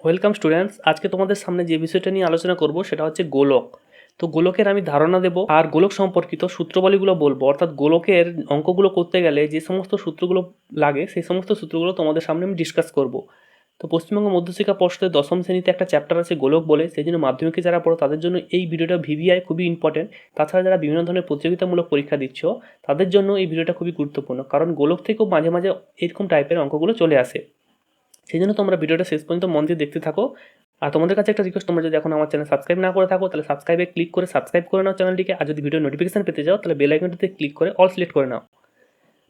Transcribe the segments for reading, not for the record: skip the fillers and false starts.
Welcome students. আজকে তোমাদের সামনে যে বিষয়টা নিয়ে আলোচনা করব সেটা হচ্ছে গোলক। তো গোলকের আমি ধারণা দেব আর গোলক সম্পর্কিত সূত্রবলীগুলো বলবো, অর্থাৎ গোলকের অঙ্কগুলো করতে গেলে যে সমস্ত সূত্রগুলো লাগে সেই সমস্ত সূত্রগুলো তোমাদের সামনে আমি ডিসকাস করব। তো পশ্চিমবঙ্গ মধ্যশিক্ষা পর্ষদের দশম শ্রেণীতে একটা চ্যাপ্টার আছে গোলক বলে, সেই জন্য মাধ্যমিকে যারা পড়ো তাদের জন্য এই ভিডিওটা ভিভিআই খুবই ইম্পর্টেন্ট। তাছাড়া যারা বিভিন্ন ধরনের প্রতিযোগিতামূলক পরীক্ষা দিচ্ছ তাদের জন্য এই ভিডিওটা খুবই গুরুত্বপূর্ণ, কারণ গোলক থেকেও মাঝে মাঝে এরকম টাইপের অঙ্কগুলো চলে আসে। সেই জন্য তোমরা ভিডিওটা শেষ পর্যন্ত মন দিয়ে দেখতে থাকো। আর তোমাদের কাছে একটা রিকোয়েস্ট, তোমরা যদি এখন আমার চ্যানেল সাবস্ক্রাইব না করে থাকো তাহলে সাবস্ক্রাইবে ক্লিক করে সাবস্ক্রাইব করে নাও চ্যানেলটিকে, আর যদি ভিডিও নোটিফিকেশন পেতে যাও তাহলে বেল আইকনটিতে ক্লিক করে অল সিলেক্ট করে নাও।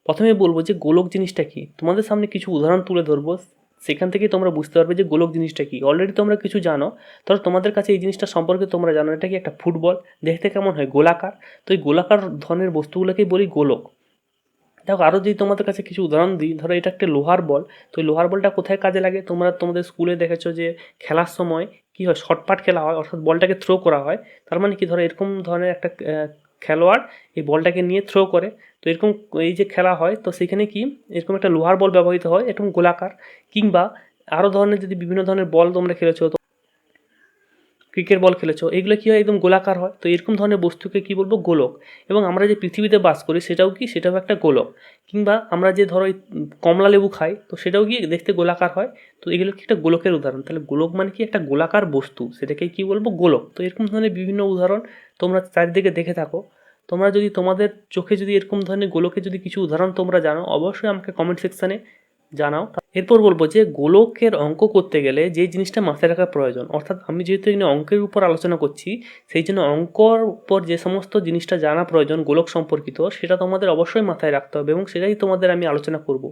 প্রথমে বলবো যে গোলক জিনিসটা কি, তোমাদের সামনে কিছু উদাহরণ তুলে ধরবো, সেখান থেকেই তোমরা বুঝতে পারবে যে গোলক জিনিসটা কি। অলরেডি তোমরা কিছু জানো, ধরো তোমাদের কাছে এই জিনিসটা সম্পর্কে তোমরা জানো এটা কি একটা ফুটবল, দেখতে কেমন হয় গোলাকার। তো এই গোলাকার ধরনের বস্তুগুলোকেই বলি গোলক। দেখো আরও যদি তোমাদের কাছে কিছু উদাহরণ দিই, ধরো এটা একটা লোহার বল, তো এই লোহার বলটা কোথায় কাজে লাগে, তোমরা তোমাদের স্কুলে দেখেছো যে খেলার সময় কী হয়, শর্টপাট খেলা হয়, অর্থাৎ বলটাকে থ্রো করা হয়। তার মানে কি, ধরো এরকম ধরনের একটা খেলোয়াড় এই বলটাকে নিয়ে থ্রো করে, তো এরকম এই যে খেলা হয়, তো সেখানে কি এরকম একটা লোহার বল ব্যবহৃত হয় এরকম গোলাকার। কিংবা আরও ধরনের যদি বিভিন্ন ধরনের বল তোমরা খেলেছো, ক্রিকেট বল খেলেছো, এগুলো কী হয় একদম গোলাকার হয়, তো এরকম ধরনের বস্তুকে কী বলবো, গোলক। এবং আমরা যে পৃথিবীতে বাস করি সেটাও কি, সেটাও একটা গোলক। কিংবা আমরা যে ধরো কমলা লেবু খাই, তো সেটাও কি দেখতে গোলাকার হয়, তো এগুলো কি একটা গোলকের উদাহরণ। তাহলে গোলক মানে কি একটা গোলাকার বস্তু, সেটাকে কি বলবো, গোলক। তো এরকম ধরনের বিভিন্ন উদাহরণ তোমরা চারিদিকে দেখে থাকো। তোমরা যদি তোমাদের চোখে যদি এরকম ধরনের গোলকের যদি কিছু উদাহরণ তোমরা জানো, অবশ্যই আমাকে কমেন্ট সেকশানে জানাও। এরপর বলবো যে গোলকের অঙ্ক করতে গেলে যে জিনিসটা মাথায় রাখা প্রয়োজন, অর্থাৎ আমি যেহেতু এখানে অঙ্কের উপর আলোচনা করছি, সেই জন্য অঙ্কর উপর যে সমস্ত জিনিসটা জানা প্রয়োজন গোলক সম্পর্কিত, সেটা তোমাদের অবশ্যই মাথায় রাখতে হবে এবং সেটাই তোমাদের আমি আলোচনা করব।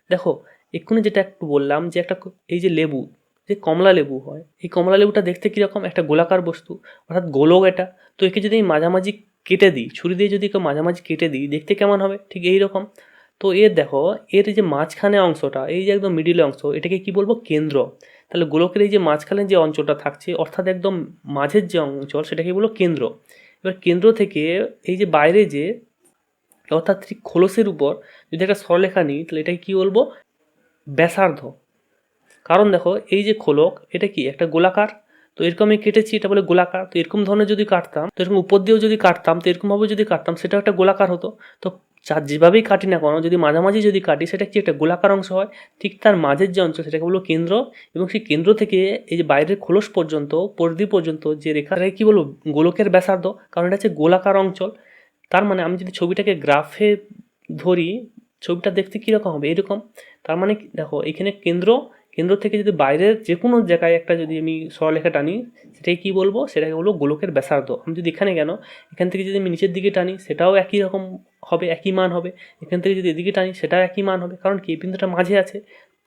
দেখো এক্ষুনি যেটা একটু বললাম যে একটা এই যে লেবু, যে কমলা লেবু হয়, এই কমলা লেবুটা দেখতে কীরকম, একটা গোলাকার বস্তু, অর্থাৎ গোলক এটা। তো একে যদি আমি মাঝামাঝি কেটে দিই, ছুরি দিয়ে যদি একে মাঝামাঝি কেটে দিই, দেখতে কেমন হবে, ঠিক এই রকম। তো এর দেখো এর যে মাঝখানে অংশটা, এই যে একদম মিডিল অংশ, এটাকে কি বলবো, কেন্দ্র। তাহলে গোলকের এই যে মাঝখানে যে অঞ্চলটা থাকছে, অর্থাৎ একদম মাঝের যে অঞ্চল, সেটাকে বলবো কেন্দ্র। এবার কেন্দ্র থেকে এই যে বাইরে যে, অর্থাৎ ঠিক খোলসের উপর যদি একটা সরলরেখা নিই, তাহলে এটাকে কী বলবো, ব্যাসার্ধ। কারণ দেখো এই যে খোলক, এটা কি একটা গোলাকার, তো এরকম আমি কেটেছি, এটা বলে গোলাকার। তো এরকম ধরনের যদি কাটতাম, তো এরকম উপর দিয়েও যদি কাটতাম, তো এরকমভাবে যদি কাটতাম, সেটাও একটা গোলাকার হতো। তো যেভাবেই কাটি না কেন, যদি মাঝামাঝি যদি কাটি, সেটা কি একটা গোলাকার অংশ হয়। ঠিক তার মাঝের যে অঞ্চল, সেটাকে বলবো কেন্দ্র। এবং সেই কেন্দ্র থেকে এই যে বাইরের খোলস পর্যন্ত, পরিধি পর্যন্ত যে রেখা, এটাকে কী বলবো, গোলকের ব্যাসার্ধ। কারণ এটা হচ্ছে গোলাকার অঞ্চল। তার মানে আমি যদি ছবিটাকে গ্রাফে ধরি, ছবিটা দেখতে কীরকম হবে, এরকম। তার মানে দেখো এখানে কেন্দ্র, কেন্দ্র থেকে যদি বাইরের যে কোনো জায়গায় একটা যদি আমি সরলরেখা টানি, সেটাকে কী বলবো, সেটাকে বলবো গোলকের ব্যাসার্ধ। আমি যদি এখানে কেন, এখান থেকে যদি আমি নিচের দিকে টানি, সেটাও একই রকম হবে, একই মান হবে। এখান থেকে যদি এদিকে টানি, সেটাও একই মান হবে, কারণ কি এই বিন্দুটা মাঝে আছে।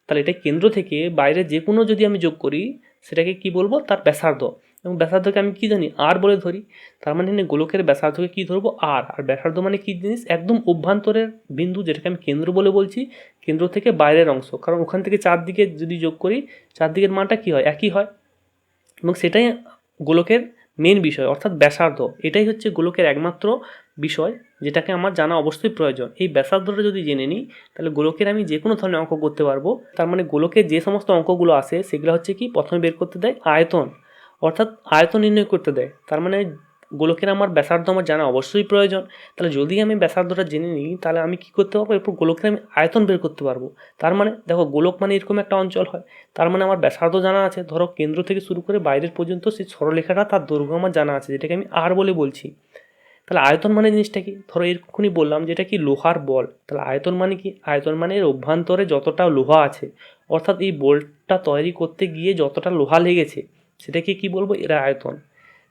তাহলে এটা কেন্দ্র থেকে বাইরে যে কোনো যদি আমি যোগ করি, সেটাকে কি বলবো, তার ব্যাসার্ধ। এবং ব্যাসার্ধকে আমি কী জানি, আর বলে ধরি। তার মানে গোলকের ব্যাসার্ধকে কী ধরবো, আর। আর ব্যাসার্ধ মানে কী জিনিস, একদম অভ্যন্তরের বিন্দু, যেটাকে আমি কেন্দ্র বলে বলছি। কেন্দ্র থেকে বাইরের অংশ, কারণ ওখান থেকে চারদিকে যদি যোগ করি, চারদিকের মানটা কী হয়, একই হয়। এবং সেটাই গোলকের মেন বিষয়, অর্থাৎ ব্যাসার্ধ। এটাই হচ্ছে গোলকের একমাত্র বিষয়, যেটাকে আমার জানা অবশ্যই প্রয়োজন। এই ব্যাসার্ধটা যদি জেনে নিই, তাহলে গোলকের আমি যে কোনো ধরনের অঙ্ক করতে পারবো। তার মানে গোলকের যে সমস্ত অঙ্কগুলো আসে, সেগুলো হচ্ছে কি, প্রথমে বের করতে দেয় আয়তন, অর্থাৎ আয়তন নির্ণয় করতে দেয়। তার মানে গোলকের আমার ব্যাসার্ধ আমার জানা অবশ্যই প্রয়োজন। তাহলে যদি আমি ব্যাসার্ধটা জেনে নিই, তাহলে আমি কী করতে পারবো, এরপর গোলকের আমি আয়তন বের করতে পারবো। তার মানে দেখো গোলক মানে এরকম একটা অঞ্চল হয়। তার মানে আমার ব্যাসার্ধ জানা আছে, ধরো কেন্দ্র থেকে শুরু করে বাইরের পর্যন্ত সেই সরলরেখাটা, তার দৈর্ঘ্য আমার জানা আছে, যেটাকে আমি আর বলে বলছি। তাহলে আয়তন মানে জিনিসটা কি, ধরো এরকমই বললাম যেটা কি লোহার বল, তাহলে আয়তন মানে কি, আয়তন মানে এর অভ্যন্তরে যতটা লোহা আছে, অর্থাৎ এই বলটা তৈরি করতে গিয়ে যতটা লোহা লেগেছে, সেটাকে কি বলবো, এরা আয়তন।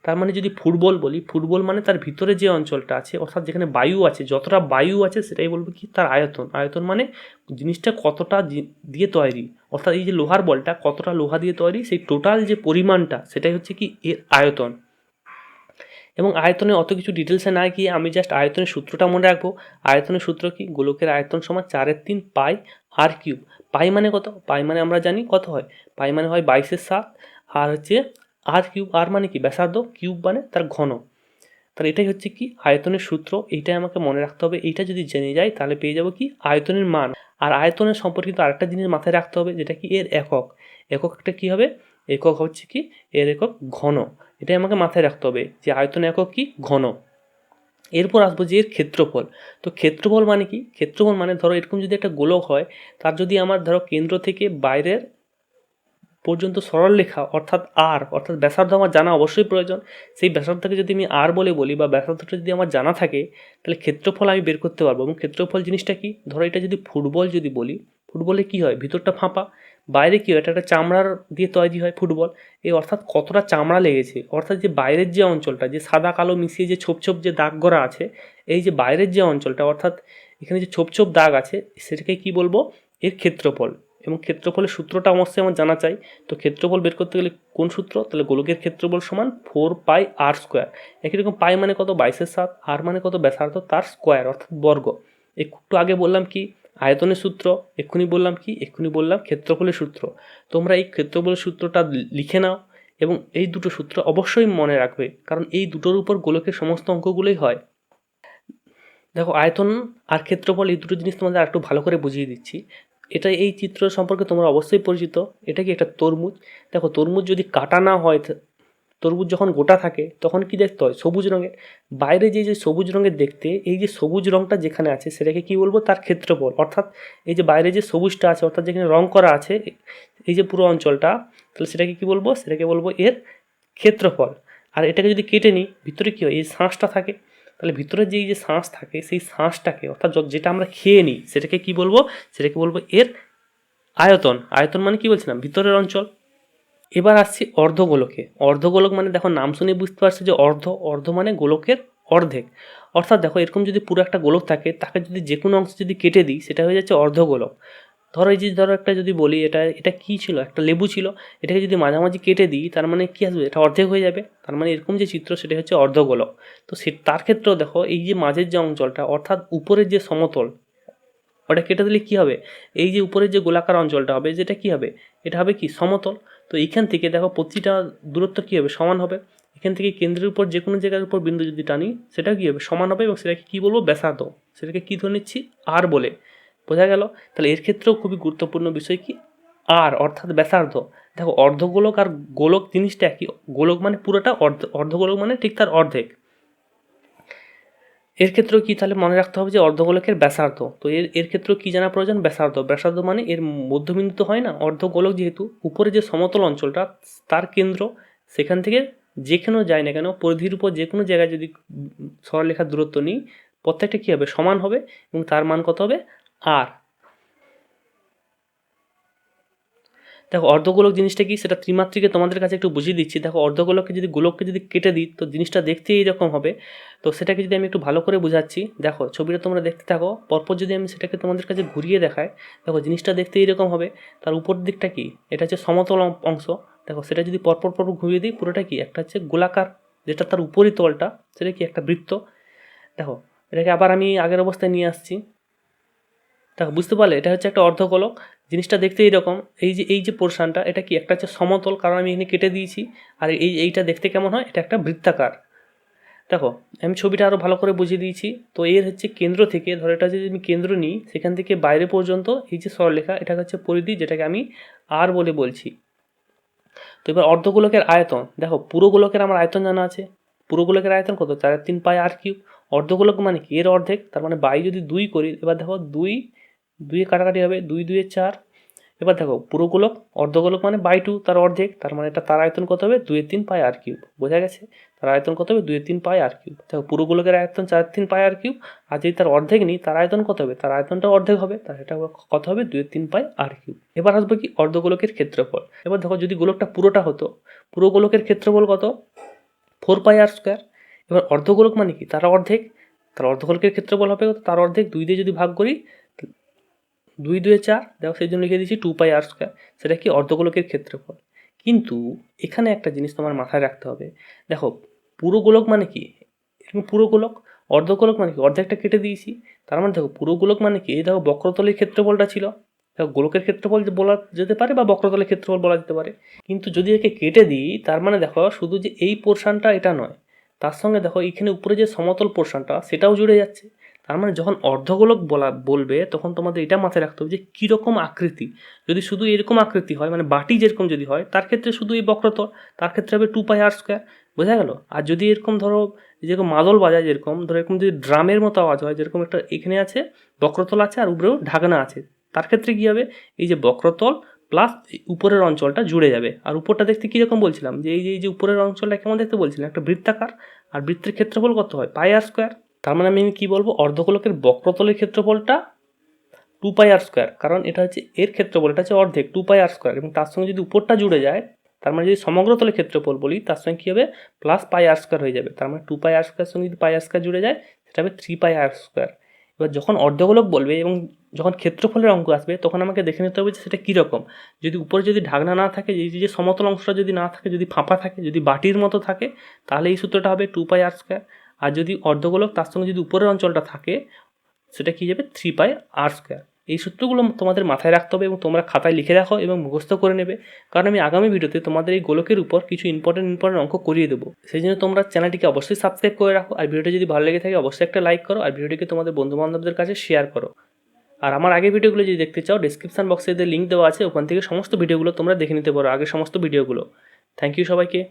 তার মানে যদি ফুটবল বলি, ফুটবল মানে তার ভিতরে যে অঞ্চলটা আছে, অর্থাৎ যেখানে বায়ু আছে, যতটা বায়ু আছে, সেটাই বলবো কি, তার আয়তন। আয়তন মানে জিনিসটা কতটা দিয়ে তৈরি, অর্থাৎ এই যে লোহার বলটা কতটা লোহা দিয়ে তৈরি, সেই টোটাল যে পরিমাণটা, সেটাই হচ্ছে কি এর আয়তন। এবং আয়তনে অত কিছু ডিটেলসে না গিয়ে আমি জাস্ট আয়তনের সূত্রটা মনে রাখবো। আয়তনের সূত্র কি, গোলকের আয়তন সমান 4/3 পাই আর কিউব। পাই মানে কত, পাই মানে আমরা জানি কত হয়, পাই মানে হয় 22/7। আর হচ্ছে আর কিউব, আর মানে কি ব্যাসার্ধ, কিউব মানে তার ঘন। তাহলে এটাই হচ্ছে কি আয়তনের সূত্র, এইটাই আমাকে মনে রাখতে হবে। এইটা যদি জেনে যাই, তাহলে পেয়ে যাবো কি আয়তনের মান। আর আয়তনের সম্পর্কিত আরেকটা জিনিস মাথায় রাখতে হবে, যেটা কি এর একক। এককটা কী হবে, একক হচ্ছে কি, এর একক ঘন। এটাই আমাকে মাথায় রাখতে হবে যে আয়তন একক কি, ঘন। এরপর আসবো যে এর ক্ষেত্রফল। তো ক্ষেত্রফল মানে কি, ক্ষেত্রফল মানে ধরো এরকম যদি একটা গোলক হয়, তার যদি আমার ধরো কেন্দ্র থেকে বাইরের পর্যন্ত সরলরেখা অর্থাৎ আর অর্থাৎ ব্যাসার্ধ আমার জানা অবশ্যই প্রয়োজন। সেই ব্যাসার্ধকে যদি আমি আর বলে বলি বা ব্যাসার্ধটা যদি আমার জানা থাকে, তাহলে ক্ষেত্রফল আমি বের করতে পারবো। এবং ক্ষেত্রফল জিনিসটা কি, ধরো এটা যদি ফুটবল যদি বলি, ফুটবলে কি হয়, ভিতরটা ফাঁপা, বাইরে কি হয়, এটা একটা চামড়ার দিয়ে তৈরি হয় ফুটবল। এই অর্থাৎ কতটা চামড়া লেগেছে, অর্থাৎ যে বাইরের যে অঞ্চলটা, যে সাদা কালো মিশিয়ে যে ছোপ ছোপ যে দাগ করা আছে, এই যে বাইরের যে অঞ্চলটা অর্থাৎ এখানে যে ছোপ ছোপ দাগ আছে, সেটাকে কি বলবো, এর ক্ষেত্রফল। এবং ক্ষেত্রফলের সূত্রটা অবশ্যই আমার জানা চাই। তো ক্ষেত্রফল বের করতে গেলে কোন সূত্র, তাহলে গোলকের ক্ষেত্রফল সমান 4πr²। একই রকম পাই মানে কত, 22/7, আর মানে কত, ব্যাসার্ধ তার স্কোয়ার অর্থাৎ বর্গ। একটু আগে বললাম কি আয়তনের সূত্র, এক্ষুনি বললাম ক্ষেত্রফলের সূত্র। তোমরা এই ক্ষেত্রফলের সূত্রটা লিখে নাও এবং এই দুটো সূত্র অবশ্যই মনে রাখবে, কারণ এই দুটোর উপর গোলকের সমস্ত অঙ্কগুলোই হয়। দেখো আয়তন আর ক্ষেত্রফল এই দুটো জিনিস তোমাদের একটু ভালো করে বুঝিয়ে দিচ্ছি। এটা এই চিত্র সম্পর্কে তোমরা অবশ্যই পরিচিত। এটা কি একটা তরমুজ। দেখো তরমুজ যদি কাটা না হয়, তরমুজ যখন গোটা থাকে তখন কি দেখতে হয়, সবুজ রঙের। বাইরে যে যে সবুজ রঙের দেখতে, এই যে সবুজ রঙটা যেখানে আছে সেটাকে কি বলবো, তার ক্ষেত্রফল। অর্থাৎ এই যে বাইরে যে সবুজটা আছে অর্থাৎ যেখানে রং করা আছে এই যে পুরো অঞ্চলটা, তাহলে সেটাকে কি বলবো, সেটাকে বলবো এর ক্ষেত্রফল। আর এটাকে যদি কেটে নিই, ভিতরে কী হয়, এই শাঁসটা থাকে, তাহলে ভিতরে যেই যে শাঁস থাকে সেই শাঁসটাকে অর্থাৎ যেটা আমরা খেয়ে নিই সেটাকে কি বলবো, সেটাকে বলবো এর আয়তন। আয়তন মানে কি বলছিলাম, ভিতরের অঞ্চল। এবার আসছি অর্ধগোলকে। অর্ধগোলক মানে দেখো নাম শুনে বুঝতে পারছো যে অর্ধ মানে গোলকের অর্ধেক। অর্থাৎ দেখো এরকম যদি পুরো একটা গোলক থাকে, তাকে যদি যে কোনো অংশ যদি কেটে দিই সেটা হয়ে যাচ্ছে অর্ধগোলক। ধরো এই যে ধরো একটা যদি বলি, এটা এটা কী ছিল, একটা লেবু ছিল, এটাকে যদি মাঝামাঝি কেটে দিই তার মানে কী আসবে, এটা অর্ধেক হয়ে যাবে। তার মানে এরকম যে চিত্র সেটা হচ্ছে অর্ধগোলক। তো তার ক্ষেত্রেও দেখো এই যে মাঝের যে অঞ্চলটা অর্থাৎ উপরের যে সমতল, ওটা কেটে দিলে কী হবে, এই যে উপরের যে গোলাকার অঞ্চলটা হবে যেটা কী হবে, এটা হবে কি সমতল। তো এইখান থেকে দেখো প্রতিটা দূরত্ব কী হবে, সমান হবে। এখান থেকে কেন্দ্রের উপর যে কোনো জায়গার উপর বিন্দু যদি টানি সেটা কী হবে, সমান হবে। এবং সেটাকে কী বলবো, ব্যাসার্ধ। সেটাকে কী ধরে নিচ্ছি, আর বলে। বোঝা গেল। তাহলে এর ক্ষেত্রেও খুবই গুরুত্বপূর্ণ বিষয় কি, আর অর্থাৎ ব্যাসার্ধ। দেখো অর্ধগোলক আর গোলক জিনিসটা একই। গোলক মানে পুরোটা, অর্ধগোলক মানে ঠিক তার অর্ধেক। এর ক্ষেত্রেও কি তাহলে মনে রাখতে হবে যে অর্ধগোলকের ব্যাসার্ধ। তো এর ক্ষেত্রেও কী জানা প্রয়োজন, ব্যাসার্ধ। ব্যাসার্ধ মানে এর মধ্যবিন্দু তো হয় না, অর্ধগোলক যেহেতু উপরে যে সমতল অঞ্চলটা তার কেন্দ্র, সেখান থেকে যেখানেও যায় না কেন পরিধির উপর যে কোনো জায়গায় যদি সরলরেখার দূরত্ব নিই, প্রত্যেকটা কী হবে, সমান হবে। এবং তার মান কত হবে, আর। দেখো অর্ধগোলক জিনিসটা কি, সেটা ত্রিমাত্রিকে তোমাদের কাছে একটু বুঝিয়ে দিচ্ছি। দেখো অর্ধগোলককে যদি গোলককে যদি কেটে দিই তো জিনিসটা দেখতে এইরকম হবে। তো সেটাকে যদি আমি একটু ভালো করে বোঝাচ্ছি, দেখো ছবিটা তোমরা দেখতে থাকো, পরপর যদি আমি সেটাকে তোমাদের কাছে ঘুরিয়ে দেখাই, দেখো জিনিসটা দেখতে এইরকম হবে। তার উপর দিকটা কি, এটা হচ্ছে সমতল অংশ। দেখো সেটা যদি পরপর ঘুরিয়ে দিই, পুরোটা কি একটা হচ্ছে গোলাকার, যেটা তার উপরই তলটা সেটা কি একটা বৃত্ত। দেখো এটাকে আবার আমি আগের অবস্থায় নিয়ে আসছি। দেখো বুঝতে পারলে, এটা হচ্ছে একটা অর্ধগোলক। জিনিসটা দেখতে এইরকম। এই যে পোর্শনটা এটা কি একটা হচ্ছে সমতল, কারণ আমি এখানে কেটে দিয়েছি। আর এইটা দেখতে কেমন হয়, এটা একটা বৃত্তাকার। দেখো আমি ছবিটা আরও ভালো করে বুঝিয়ে দিয়েছি। তো এর হচ্ছে কেন্দ্র থেকে, ধরো এটা যদি আমি কেন্দ্র নিই, সেখান থেকে বাইরে পর্যন্ত এই যে সরলরেখা, এটা হচ্ছে পরিধি, যেটাকে আমি আর বলে বলছি। তো এবার অর্ধগোলকের আয়তন। দেখো পুরো গোলকের আমার আয়তন জানা আছে। পুরো গোলকের আয়তন কত, 4/3πr³। অর্ধগোলক মানে কি, এর অর্ধেক। তার মানে বাই যদি 2 করি, এবার দেখো 2 2 কাটাকাটি হবে, 2 2 4। এবার দেখো পুরো গোলক, অর্ধগোলক মানে বাই 2, তার অর্ধেক। তার মানে এটা তার আয়তন কত হবে, 2/3πr³। বোঝা গেছে, তার আয়তন কত হবে, 2/3πr³। দেখো পুরো গোলকের আয়তন 4/3πr³। আর যদি তার অর্ধেক নিই, তার আয়তন কত হবে, তার আয়তনটা অর্ধেক হবে, তার এটা কত হবে, 2/3πr³। এবার আসবে কি অর্ধগোলকের ক্ষেত্রফল। এবার দেখো যদি গোলকটা পুরোটা হতো, পুরো গোলকের ক্ষেত্রফল কত, 4πr²। এবার অর্ধগোলক মানে কি, তার অর্ধেক। তার অর্ধগোলকের ক্ষেত্রফল হবে কত, তার অর্ধেক। 2 দিয়ে যদি ভাগ করি, 2 2 4। দেখো সেই জন্য লিখে দিচ্ছি 2πr²। সেটা কি অর্ধগোলকের ক্ষেত্রফল। কিন্তু এখানে একটা জিনিস তোমার মাথায় রাখতে হবে। দেখো পুরো গোলক মানে কি, এরকম পুরো গোলক। অর্ধগোলক মানে কি, অর্ধেকটা কেটে দিয়েছি। তার মানে দেখো পুরো গোলক মানে কি, এই দেখো বক্রতলের ক্ষেত্রফলটা ছিল। দেখো গোলকের ক্ষেত্রফল বলা যেতে পারে বা বক্রতলের ক্ষেত্রফল বলা যেতে পারে। কিন্তু যদি একে কেটে দিই, তার মানে দেখো শুধু যে এই পোর্শনটা এটা নয়, তার সঙ্গে দেখো এখানে উপরে যে সমতল পোর্শনটা সেটাও জুড়ে যাচ্ছে। তার মানে যখন অর্ধগোলক বলবে তখন তোমাদের এটা মাথায় রাখতে হবে যে কীরকম আকৃতি। যদি শুধু এরকম আকৃতি হয়, মানে বাটি যেরকম যদি হয়, তার ক্ষেত্রে শুধু এই বক্রতল, তার ক্ষেত্রে হবে 2πr²। বোঝা গেল? আর যদি এরকম ধরো যেরকম মাদল বাজায়, যেরকম ধরো এরকম যদি ড্রামের মতো আওয়াজ হয়, যেরকম একটা এখানে আছে বক্রতল আছে আর উপরেও ঢাকনা আছে, তার ক্ষেত্রে কী হবে, এই যে বক্রতল প্লাস উপরের অঞ্চলটা জুড়ে যাবে। আর উপরটা দেখতে কীরকম বলছিলাম, যে এই যে উপরের অঞ্চলটা কেমন দেখতে বলছিলাম, একটা বৃত্তাকার। আর বৃত্তের ক্ষেত্রফল কত হয়, πr²। তার মানে আমি কী বলবো, অর্ধগোলকের বক্রতলের ক্ষেত্রফলটা 2πr², কারণ এটা হচ্ছে এর ক্ষেত্রফল, এটা হচ্ছে অর্ধেক 2πr², এবং তার সঙ্গে যদি উপরটা জুড়ে যায়, তার মানে যদি সমগ্রতলের ক্ষেত্রফল বলি, তার সঙ্গে কী হবে, +πr² হয়ে যাবে। তার মানে 2πr² সঙ্গে যদি πr² জুড়ে যায়, সেটা হবে 3πr²। এবার যখন অর্ধগোলক বলবে এবং যখন ক্ষেত্রফলের অঙ্ক আসবে, তখন আমাকে দেখে নিতে হবে যে সেটা কীরকম। যদি উপরে যদি ঢাকনা না থাকে, এই যে সমতল অংশটা যদি না থাকে, যদি ফাঁপা থাকে, যদি বাটির মতো থাকে, তাহলে এই সূত্রটা হবে 2πr²। আর যদি অর্ধগোলক তার সঙ্গে যদি উপরের অঞ্চলটা থাকে, সেটা কী যাবে, 3πr²। এই সূত্রগুলো তোমাদের মাথায় রাখতে হবে এবং তোমরা খাতায় লিখে রাখো এবং মুখস্থ করে নেবে, কারণ আমি আগামী ভিডিওতে তোমাদের এই গোলকের উপর কিছু ইম্পর্টেন্ট অঙ্ক করিয়ে দেবো। সেই জন্য তোমরা চ্যানেলটিকে অবশ্যই সাবস্ক্রাইব করে রাখো, আর ভিডিওটি যদি ভালো লেগে থাকে অবশ্যই একটা লাইক করো, আর ভিডিওটিকে তোমাদের বন্ধুবান্ধবদের কাছে শেয়ার করো। আর আমার আগের ভিডিওগুলো যদি দেখতে চাও, ডেসক্রিপশন বক্সে লিঙ্ক দেওয়া আছে, ওখান থেকে সমস্ত ভিডিওগুলো তোমরা দেখে নিতে পারো, আগের সমস্ত ভিডিওগুলো। থ্যাংক ইউ সবাইকে।